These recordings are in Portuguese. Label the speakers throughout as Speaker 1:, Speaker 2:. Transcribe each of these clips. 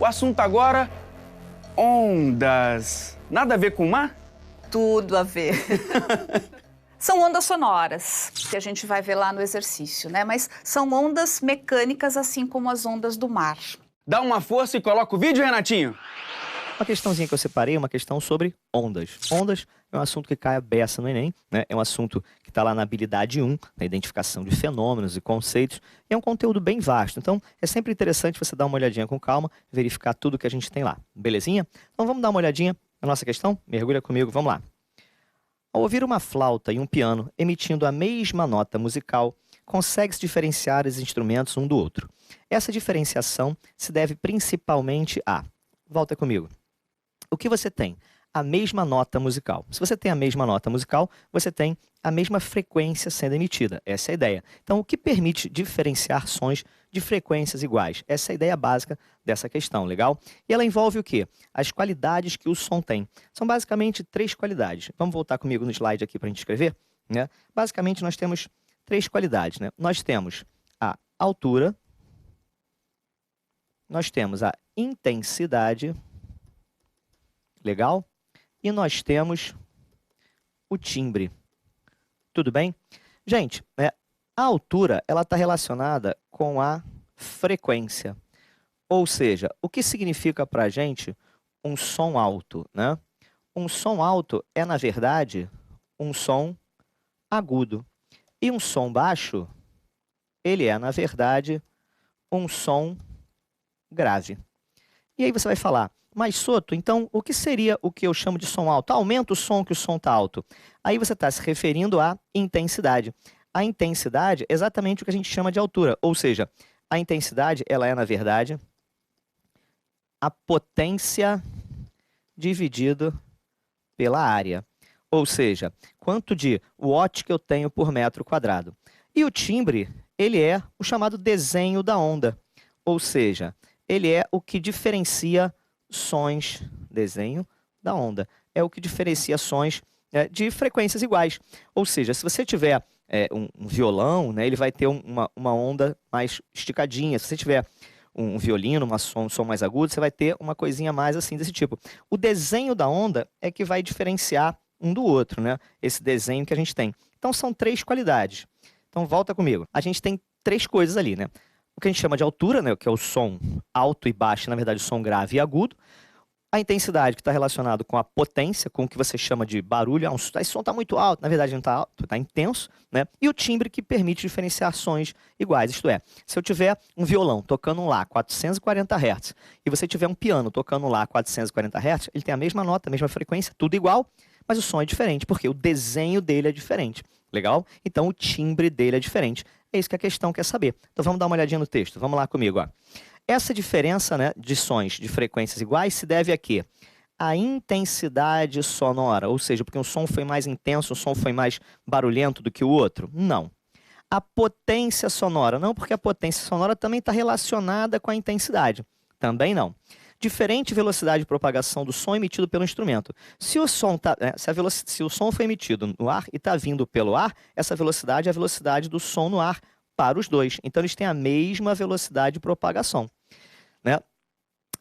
Speaker 1: O assunto agora, ondas. Nada a ver com o mar?
Speaker 2: Tudo a ver. São ondas sonoras, que a gente vai ver lá no exercício, né? Mas são ondas mecânicas, assim como as ondas do mar.
Speaker 1: Dá uma força e coloca o vídeo, Renatinho.
Speaker 3: Uma questãozinha que eu separei é uma questão sobre ondas. Ondas é um assunto que cai a beça no Enem, né? É um assunto que está lá na habilidade 1, na identificação de fenômenos e conceitos. E é um conteúdo bem vasto, então é sempre interessante você dar uma olhadinha com calma, verificar tudo que a gente tem lá. Belezinha? Então vamos dar uma olhadinha na nossa questão? Mergulha comigo, vamos lá. Ao ouvir uma flauta e um piano emitindo a mesma nota musical, consegue-se diferenciar os instrumentos um do outro. Essa diferenciação se deve principalmente a... Volta comigo. O que você tem? A mesma nota musical. Se você tem a mesma nota musical, você tem a mesma frequência sendo emitida. Essa é a ideia. Então, o que permite diferenciar sons de frequências iguais? Essa é a ideia básica dessa questão, legal? E ela envolve o quê? As qualidades que o som tem. São basicamente 3 qualidades. Vamos voltar comigo no slide aqui para a gente escrever, né? Basicamente, nós temos 3 qualidades, né? Nós temos a altura, nós temos a intensidade, legal? E nós temos o timbre. Tudo bem? Gente, a altura ela está relacionada com a frequência. Ou seja, o que significa para a gente um som alto, né? Um som alto é, na verdade, um som agudo. E um som baixo, ele é, na verdade, um som grave. E aí você vai falar, mas Soto, então o que seria o que eu chamo de som alto? Aumenta o som que o som está alto. Aí você está se referindo à intensidade. A intensidade é exatamente o que a gente chama de altura. Ou seja, a intensidade ela é, na verdade, a potência dividido pela área. Ou seja, quanto de watt que eu tenho por metro quadrado. E o timbre, ele é o chamado desenho da onda. Ou seja, ele é o que diferencia sons, desenho da onda, é o que diferencia sons de frequências iguais. Ou seja, se você tiver um violão, né, ele vai ter uma onda mais esticadinha. Se você tiver um violino, um som mais agudo, você vai ter uma coisinha mais assim desse tipo. O desenho da onda é que vai diferenciar um do outro, né? Esse desenho que a gente tem. Então são 3 qualidades. Então volta comigo. A gente tem 3 coisas ali, né? O que a gente chama de altura, né, que é o som alto e baixo, na verdade o som grave e agudo. A intensidade, que está relacionado com a potência, com o que você chama de barulho. Esse som está muito alto, na verdade não está alto, está intenso, né? E o timbre, que permite diferenciar sons iguais. Isto é, se eu tiver um violão tocando um Lá 440 Hz e você tiver um piano tocando um Lá 440 Hz, ele tem a mesma nota, a mesma frequência, tudo igual, mas o som é diferente, porque o desenho dele é diferente. Legal? Então o timbre dele é diferente. É isso que a questão quer saber. Então vamos dar uma olhadinha no texto. Vamos lá comigo, ó. Essa diferença, né, de sons de frequências iguais se deve a quê? A intensidade sonora, ou seja, porque um som foi mais intenso, um som foi mais barulhento do que o outro? Não. A potência sonora, não, porque a potência sonora também está relacionada com a intensidade. Também não. Diferente velocidade de propagação do som emitido pelo instrumento. Se o som, se o som foi emitido no ar e está vindo pelo ar, essa velocidade é a velocidade do som no ar para os dois. Então, eles têm a mesma velocidade de propagação, né?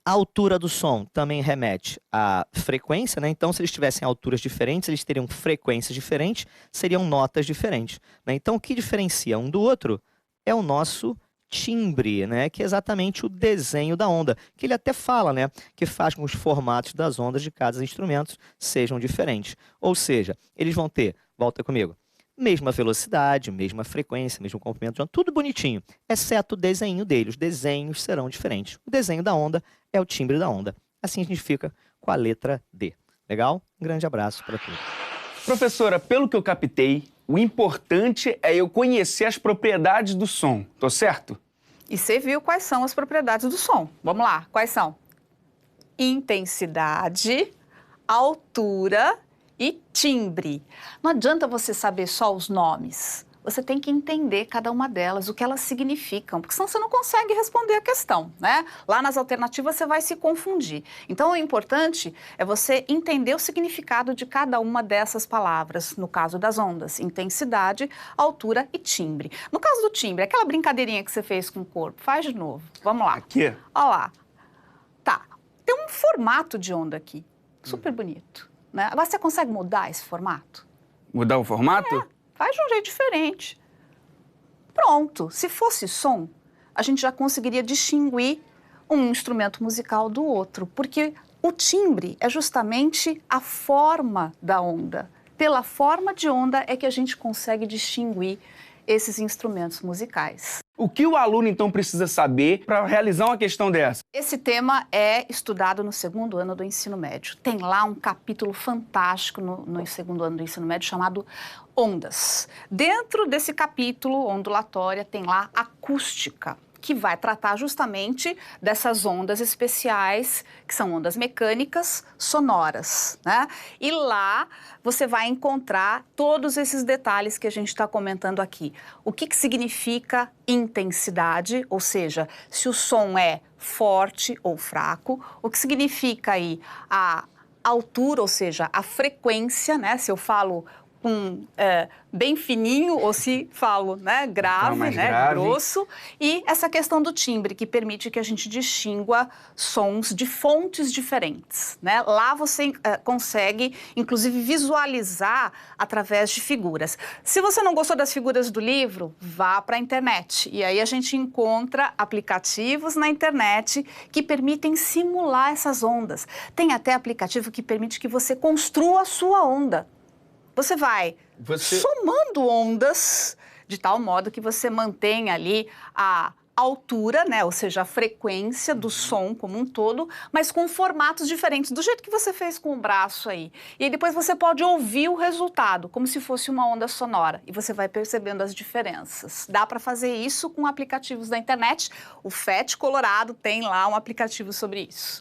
Speaker 3: A altura do som também remete à frequência, né? Então, se eles tivessem alturas diferentes, eles teriam frequências diferentes, seriam notas diferentes, né? Então, o que diferencia um do outro é o nosso timbre, né? Que é exatamente o desenho da onda, que ele até fala, né? Que faz com que os formatos das ondas de cada instrumento sejam diferentes. Ou seja, eles vão ter, volta comigo, mesma velocidade, mesma frequência, mesmo comprimento de onda, tudo bonitinho, exceto o desenho dele. Os desenhos serão diferentes. O desenho da onda é o timbre da onda. Assim a gente fica com a letra D. Legal? Um grande abraço para todos.
Speaker 1: Professora, pelo que eu captei, o importante é eu conhecer as propriedades do som. Tô certo?
Speaker 2: E você viu quais são as propriedades do som. Vamos lá, quais são? Intensidade, altura e timbre. Não adianta você saber só os nomes. Você tem que entender cada uma delas, o que elas significam, porque senão você não consegue responder a questão, né? Lá nas alternativas você vai se confundir. Então, o importante é você entender o significado de cada uma dessas palavras, no caso das ondas, intensidade, altura e timbre. No caso do timbre, aquela brincadeirinha que você fez com o corpo, faz de novo. Vamos lá.
Speaker 1: Aqui.
Speaker 2: Olha lá. Tá, formato de onda aqui. Super bonito, né? Agora você consegue mudar esse formato?
Speaker 1: Mudar o formato?
Speaker 2: Faz de um jeito diferente. Pronto, se fosse som, a gente já conseguiria distinguir um instrumento musical do outro, porque o timbre é justamente a forma da onda. Pela forma de onda é que a gente consegue distinguir esses instrumentos musicais.
Speaker 1: O que o aluno, então, precisa saber para realizar uma questão dessa?
Speaker 2: Esse tema é estudado no segundo ano do ensino médio. Tem lá um capítulo fantástico no segundo ano do ensino médio chamado Ondas. Dentro desse capítulo, ondulatória, tem lá acústica, que vai tratar justamente dessas ondas especiais, que são ondas mecânicas sonoras, né? E lá você vai encontrar todos esses detalhes que a gente está comentando aqui. O que significa intensidade, ou seja, se o som é forte ou fraco, o que significa aí a altura, ou seja, a frequência, né? Se eu falo bem fininho ou se falo, né, grave,
Speaker 1: mais
Speaker 2: né,
Speaker 1: grave.
Speaker 2: grosso, e essa questão do timbre, que permite que a gente distingua sons de fontes diferentes, né? Lá você consegue, inclusive, visualizar através de figuras. Se você não gostou das figuras do livro, vá para a internet, e aí a gente encontra aplicativos na internet que permitem simular essas ondas. Tem até aplicativo que permite que você construa a sua onda. Você vai somando ondas de tal modo que você mantém ali a altura, né, ou seja, a frequência do som como um todo, mas com formatos diferentes, do jeito que você fez com o braço aí. E aí depois você pode ouvir o resultado, como se fosse uma onda sonora, e você vai percebendo as diferenças. Dá para fazer isso com aplicativos da internet. O FET Colorado tem lá um aplicativo sobre isso.